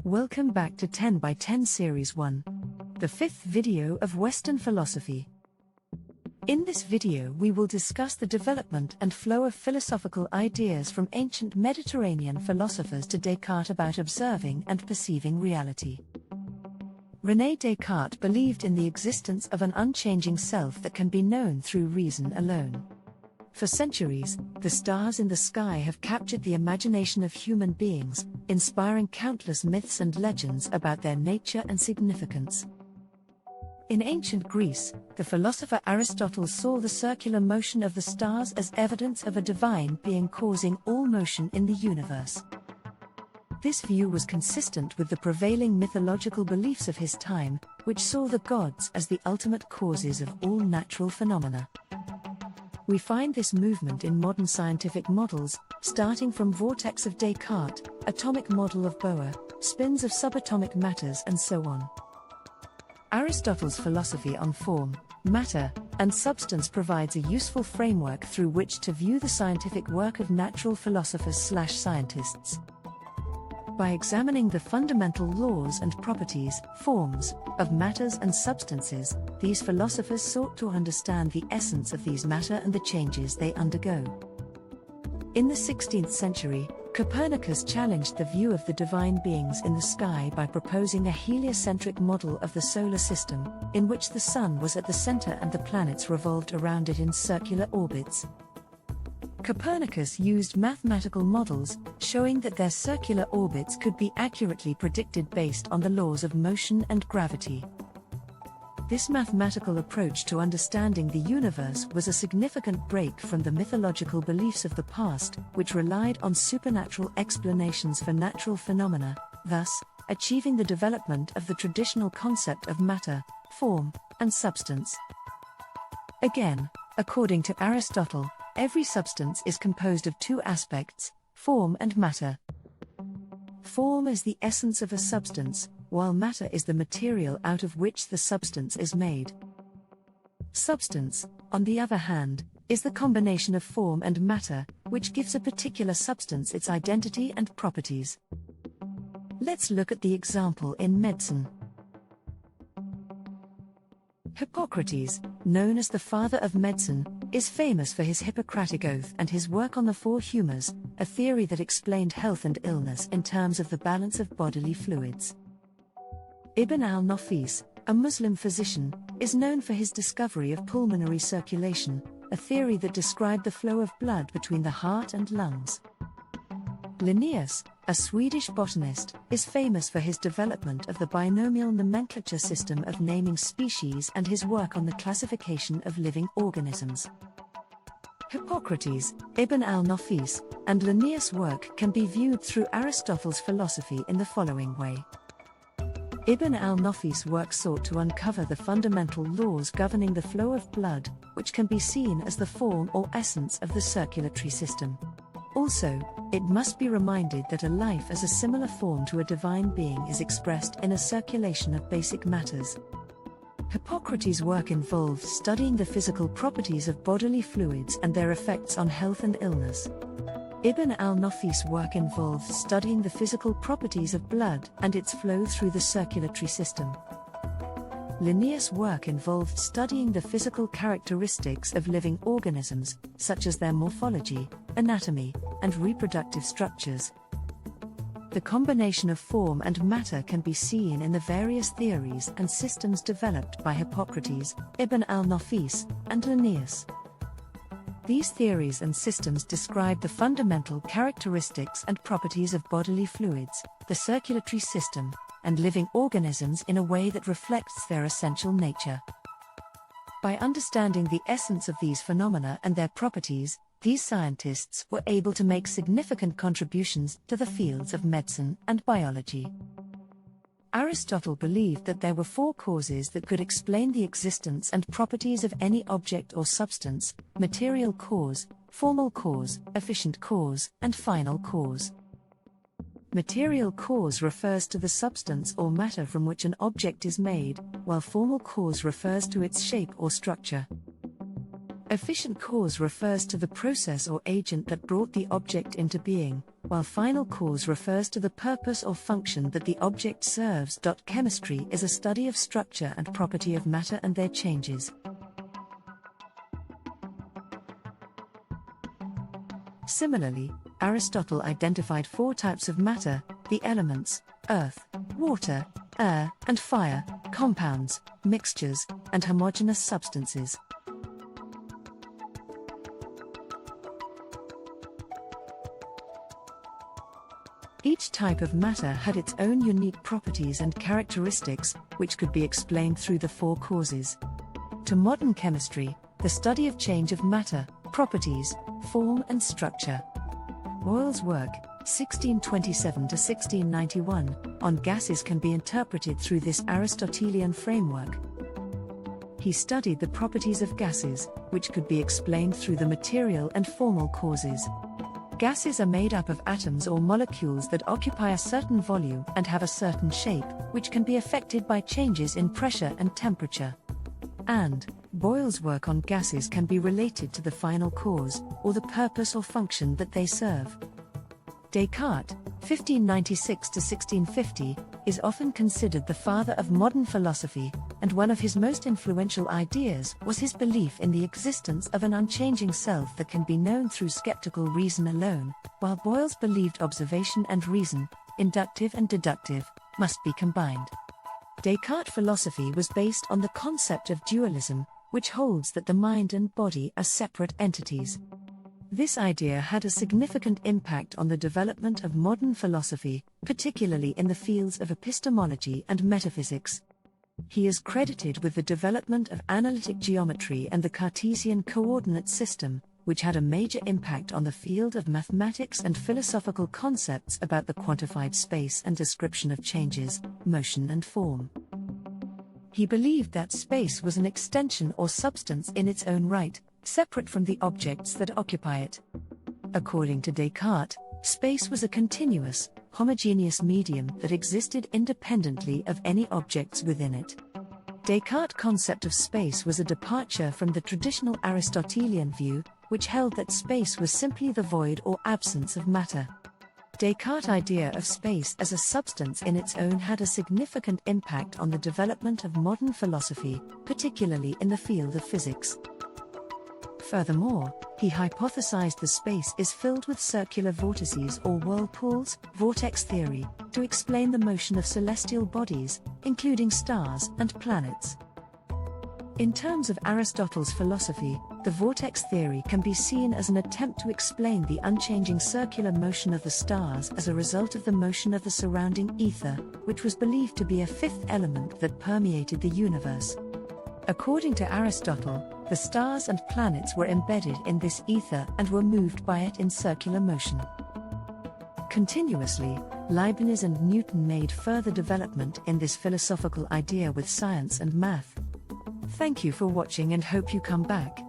Welcome back to 10 by 10 Series 1, the fifth video of Western philosophy. In this video we will discuss the development and flow of philosophical ideas from ancient Mediterranean philosophers to Descartes about observing and perceiving reality. René Descartes believed in the existence of an unchanging self that can be known through reason alone. For centuries, the stars in the sky have captured the imagination of human beings, inspiring countless myths and legends about their nature and significance. In ancient Greece, the philosopher Aristotle saw the circular motion of the stars as evidence of a divine being causing all motion in the universe. This view was consistent with the prevailing mythological beliefs of his time, which saw the gods as the ultimate causes of all natural phenomena. We find this movement in modern scientific models, starting from vortex of Descartes, atomic model of Bohr, spins of subatomic matters and so on. Aristotle's philosophy on form, matter, and substance provides a useful framework through which to view the scientific work of natural philosophers/scientists. By examining the fundamental laws and properties, forms, of matters and substances, these philosophers sought to understand the essence of these matter and the changes they undergo. In the 16th century, Copernicus challenged the view of the divine beings in the sky by proposing a heliocentric model of the solar system, in which the sun was at the center and the planets revolved around it in circular orbits. Copernicus used mathematical models, showing that their circular orbits could be accurately predicted based on the laws of motion and gravity. This mathematical approach to understanding the universe was a significant break from the mythological beliefs of the past, which relied on supernatural explanations for natural phenomena, thus, achieving the development of the traditional concept of matter, form, and substance. Again, according to Aristotle, every substance is composed of two aspects, form and matter. Form is the essence of a substance, while matter is the material out of which the substance is made. Substance, on the other hand, is the combination of form and matter, which gives a particular substance its identity and properties. Let's look at the example in medicine. Hippocrates, known as the father of medicine, is famous for his Hippocratic Oath and his work on the four humours, a theory that explained health and illness in terms of the balance of bodily fluids. Ibn al-Nafis, a Muslim physician, is known for his discovery of pulmonary circulation, a theory that described the flow of blood between the heart and lungs. Linnaeus, a Swedish botanist, is famous for his development of the binomial nomenclature system of naming species and his work on the classification of living organisms. Hippocrates, Ibn al-Nafis, and Linnaeus' work can be viewed through Aristotle's philosophy in the following way. Ibn al-Nafis' work sought to uncover the fundamental laws governing the flow of blood, which can be seen as the form or essence of the circulatory system. Also, it must be reminded that a life as a similar form to a divine being is expressed in a circulation of basic matters. Hippocrates' work involved studying the physical properties of bodily fluids and their effects on health and illness. Ibn al-Nafis' work involved studying the physical properties of blood and its flow through the circulatory system. Linnaeus' work involved studying the physical characteristics of living organisms, such as their morphology, anatomy, and reproductive structures. The combination of form and matter can be seen in the various theories and systems developed by Hippocrates, Ibn al-Nafis, and Linnaeus. These theories and systems describe the fundamental characteristics and properties of bodily fluids, the circulatory system, and living organisms in a way that reflects their essential nature. By understanding the essence of these phenomena and their properties, these scientists were able to make significant contributions to the fields of medicine and biology. Aristotle believed that there were four causes that could explain the existence and properties of any object or substance: material cause, formal cause, efficient cause, and final cause. Material cause refers to the substance or matter from which an object is made, while formal cause refers to its shape or structure. Efficient cause refers to the process or agent that brought the object into being, while final cause refers to the purpose or function that the object serves. Chemistry is a study of structure and property of matter and their changes. Similarly, Aristotle identified 4 types of matter: the elements, earth, water, air, and fire, compounds, mixtures, and homogeneous substances. Each type of matter had its own unique properties and characteristics, which could be explained through the 4 causes. To modern chemistry, the study of change of matter, properties, form and structure. Boyle's work, 1627–1691, on gases can be interpreted through this Aristotelian framework. He studied the properties of gases, which could be explained through the material and formal causes. Gases are made up of atoms or molecules that occupy a certain volume and have a certain shape, which can be affected by changes in pressure and temperature. And Boyle's work on gases can be related to the final cause, or the purpose or function that they serve. Descartes, 1596–1650, is often considered the father of modern philosophy, and one of his most influential ideas was his belief in the existence of an unchanging self that can be known through skeptical reason alone, while Boyle's believed observation and reason, inductive and deductive, must be combined. Descartes' philosophy was based on the concept of dualism, which holds that the mind and body are separate entities. This idea had a significant impact on the development of modern philosophy, particularly in the fields of epistemology and metaphysics. He is credited with the development of analytic geometry and the Cartesian coordinate system, which had a major impact on the field of mathematics and philosophical concepts about the quantified space and description of changes, motion and form. He believed that space was an extension or substance in its own right, separate from the objects that occupy it. According to Descartes, space was a continuous, homogeneous medium that existed independently of any objects within it. Descartes' concept of space was a departure from the traditional Aristotelian view, which held that space was simply the void or absence of matter. Descartes' idea of space as a substance in its own had a significant impact on the development of modern philosophy, particularly in the field of physics. Furthermore, he hypothesized the space is filled with circular vortices or whirlpools, vortex theory, to explain the motion of celestial bodies, including stars and planets. In terms of Aristotle's philosophy, the vortex theory can be seen as an attempt to explain the unchanging circular motion of the stars as a result of the motion of the surrounding ether, which was believed to be a 5th element that permeated the universe. According to Aristotle, the stars and planets were embedded in this ether and were moved by it in circular motion. Continuously, Leibniz and Newton made further development in this philosophical idea with science and math. Thank you for watching and hope you come back.